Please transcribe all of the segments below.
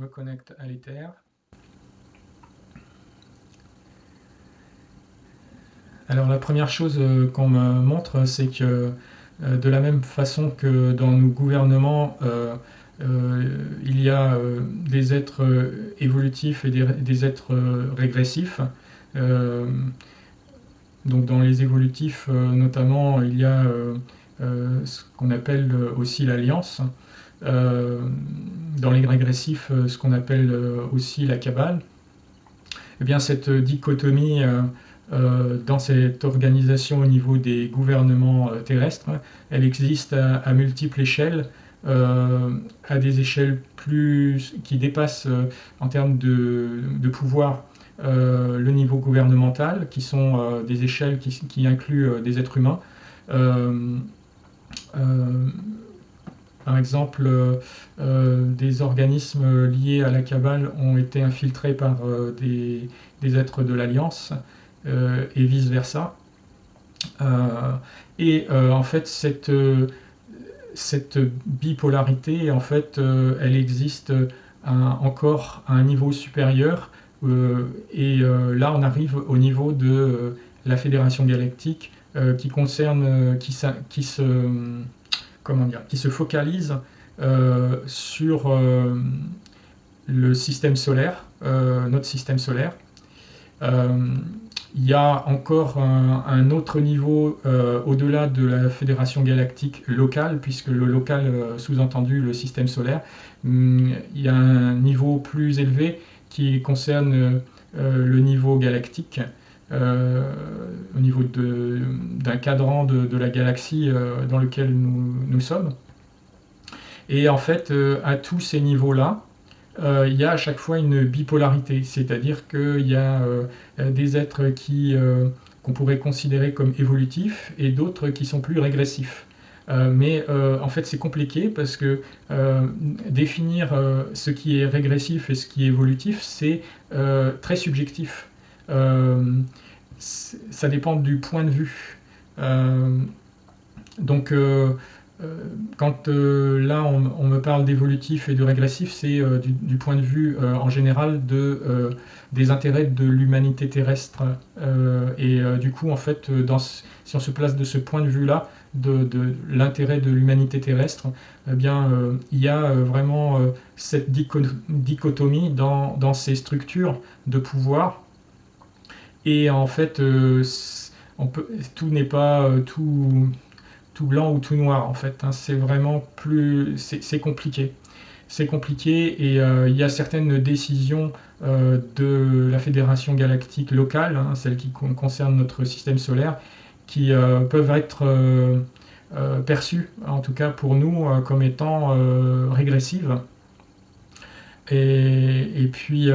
me connecte à l'Ether. Alors la première chose qu'on me montre, c'est que de la même façon que dans nos gouvernements, il y a des êtres évolutifs et des êtres régressifs. Donc dans les évolutifs, notamment, il y a ce qu'on appelle aussi l'alliance. Dans les régressifs, ce qu'on appelle aussi la Kabbale. Eh bien, cette dichotomie dans cette organisation au niveau des gouvernements terrestres, elle existe à multiples échelles, à des échelles qui dépassent en termes de pouvoir le niveau gouvernemental, qui sont des échelles qui incluent des êtres humains. Par exemple, des organismes liés à la Kabbale ont été infiltrés par des êtres de l'Alliance et vice-versa. En fait, cette bipolarité, en fait, elle existe encore à un niveau supérieur. Là, on arrive au niveau de la Fédération Galactique qui se focalise sur le système solaire, notre système solaire. Il y a encore un autre niveau au-delà de la Fédération Galactique locale, puisque le local sous-entendu le système solaire. Il y a un niveau plus élevé qui concerne le niveau galactique, au niveau d'un cadran de la galaxie dans lequel nous sommes. Et en fait, à tous ces niveaux-là, il y a à chaque fois une bipolarité, c'est-à-dire qu'il y a des êtres qu'on pourrait considérer comme évolutifs et d'autres qui sont plus régressifs. Mais en fait, c'est compliqué parce que définir ce qui est régressif et ce qui est évolutif, c'est très subjectif. Ça dépend du point de vue. Donc, quand là on me parle d'évolutif et de régressif, c'est du point de vue en général des intérêts de l'humanité terrestre. Du coup, en fait, si on se place de ce point de vue-là, de l'intérêt de l'humanité terrestre, eh bien, il y a vraiment cette dichotomie dans ces structures de pouvoir. Et en fait, tout n'est pas tout blanc ou tout noir, en fait. Hein. C'est vraiment c'est compliqué. C'est compliqué et il y a certaines décisions de la Fédération Galactique locale, hein, celles qui concernent notre système solaire, qui peuvent être perçues, en tout cas pour nous, comme étant régressives. Et puis,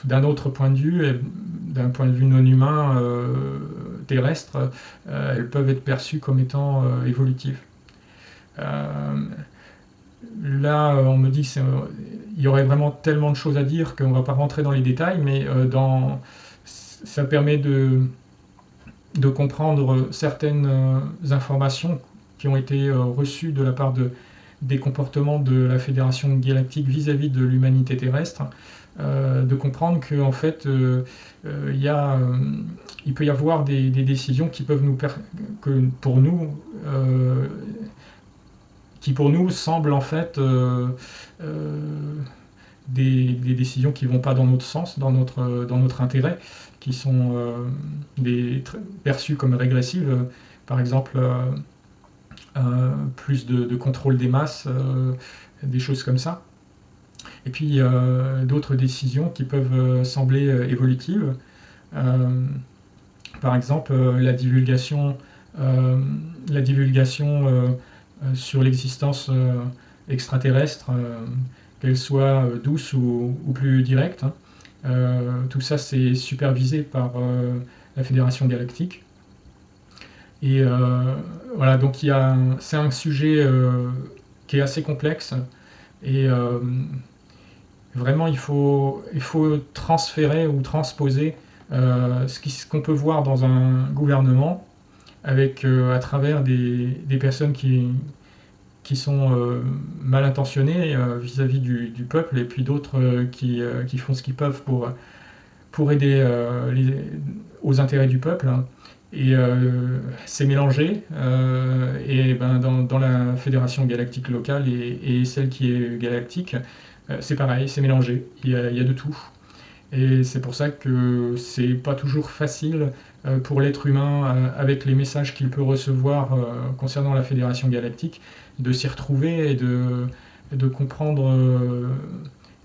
d'un autre point de vue, d'un point de vue non humain terrestre, elles peuvent être perçues comme étant évolutives. Là, on me dit qu'il y aurait vraiment tellement de choses à dire qu'on ne va pas rentrer dans les détails, mais ça permet de comprendre certaines informations qui ont été reçues de la part des comportements de la Fédération Galactique vis-à-vis de l'humanité terrestre, de comprendre qu'en fait, il peut y avoir des décisions qui peuvent qui pour nous semblent en fait des décisions qui ne vont pas dans notre sens, dans notre intérêt, qui sont perçues comme régressives. Par exemple, plus de contrôle des masses, des choses comme ça. Et puis d'autres décisions qui peuvent sembler évolutives. Par exemple, la divulgation sur l'existence extraterrestre, qu'elle soit douce ou plus directe. Tout ça, c'est supervisé par la Fédération Galactique. Et voilà, donc c'est un sujet qui est assez complexe. Et vraiment, il faut transférer ou transposer ce qu'on peut voir dans un gouvernement à travers des personnes qui qui sont mal intentionnés vis-à-vis du peuple, et puis d'autres qui font ce qu'ils peuvent pour aider aux intérêts du peuple. Hein. Et c'est mélangé, et ben, dans la fédération galactique locale et celle qui est galactique, c'est pareil, c'est mélangé, il y a de tout. Et c'est pour ça que c'est pas toujours facile pour l'être humain, avec les messages qu'il peut recevoir concernant la Fédération Galactique, de s'y retrouver et de comprendre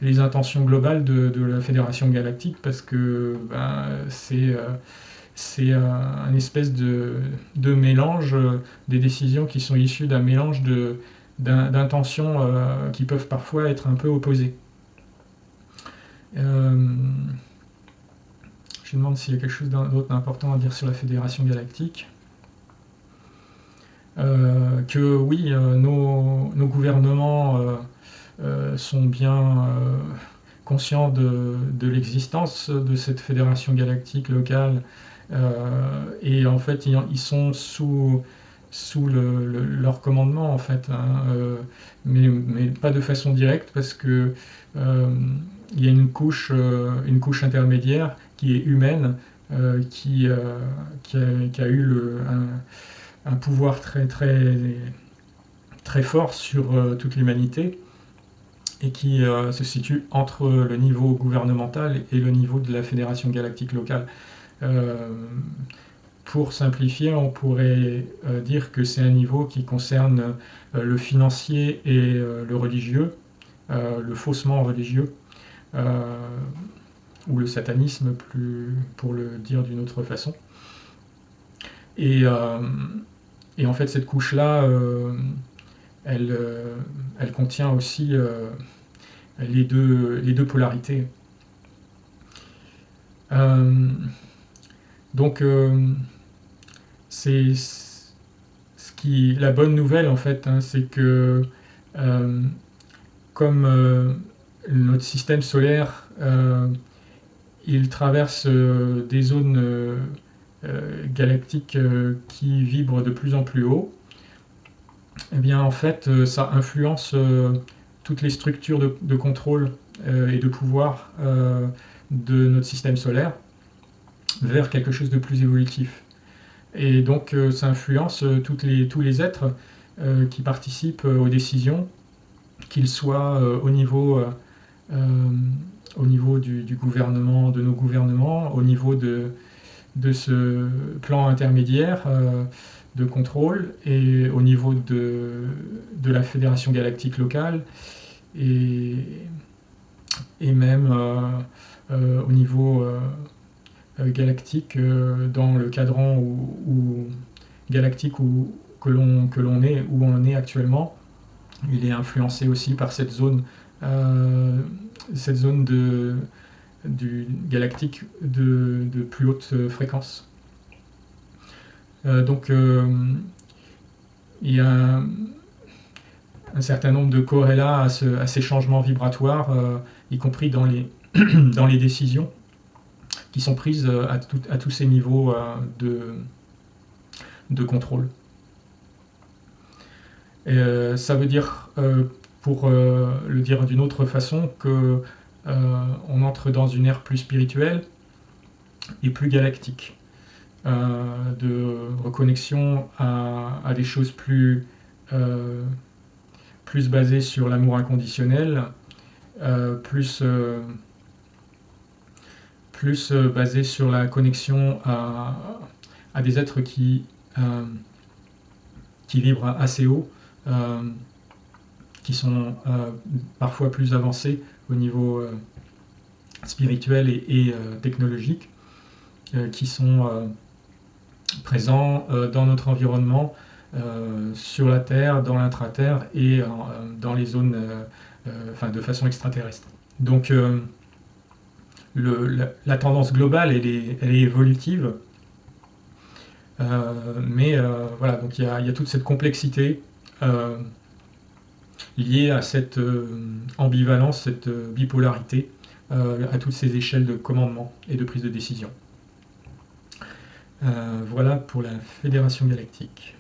les intentions globales de la Fédération Galactique, parce que ben, c'est un espèce de mélange, des décisions qui sont issues d'un mélange d'intentions qui peuvent parfois être un peu opposées. Je me demande s'il y a quelque chose d'autre d'important à dire sur la Fédération Galactique. Que oui, nos gouvernements sont bien conscients de l'existence de cette Fédération Galactique locale, et en fait ils sont sous leur commandement en fait, hein, mais pas de façon directe, parce que il y a une couche intermédiaire qui est humaine, qui a eu un pouvoir très fort sur toute l'humanité, et qui se situe entre le niveau gouvernemental et le niveau de la Fédération Galactique locale. Pour simplifier, on pourrait dire que c'est un niveau qui concerne le financier et le religieux, le faussement religieux, ou le satanisme, pour le dire d'une autre façon. Et en fait, cette couche-là, elle contient aussi les deux polarités. Donc, c'est la bonne nouvelle en fait, hein, c'est que comme notre système solaire, il traverse des zones galactiques qui vibrent de plus en plus haut, et bien en fait ça influence toutes les structures de contrôle et de pouvoir de notre système solaire vers quelque chose de plus évolutif. Et donc ça influence tous les êtres qui participent aux décisions, qu'ils soient au niveau du gouvernement, de nos gouvernements, au niveau de ce plan intermédiaire de contrôle, et au niveau de la Fédération Galactique locale, et même au niveau galactique, dans le cadran galactique où on est actuellement. Il est influencé aussi par cette zone du galactique de plus haute fréquence. Donc il y a un certain nombre de corrélats à ces changements vibratoires, y compris dans les décisions qui sont prises à tous ces niveaux de contrôle. Et ça veut dire, pour le dire d'une autre façon, que on entre dans une ère plus spirituelle et plus galactique, de reconnexion à des choses plus basées sur l'amour inconditionnel, plus basées sur la connexion à des êtres qui vibrent assez haut, qui sont parfois plus avancés au niveau spirituel et technologique, qui sont présents dans notre environnement, sur la Terre, dans l'intraterre et dans les zones, de façon extraterrestre. Donc la tendance globale, elle est évolutive, mais voilà, donc il y a toute cette complexité liée à cette ambivalence, cette bipolarité, à toutes ces échelles de commandement et de prise de décision. Voilà pour la Fédération Galactique.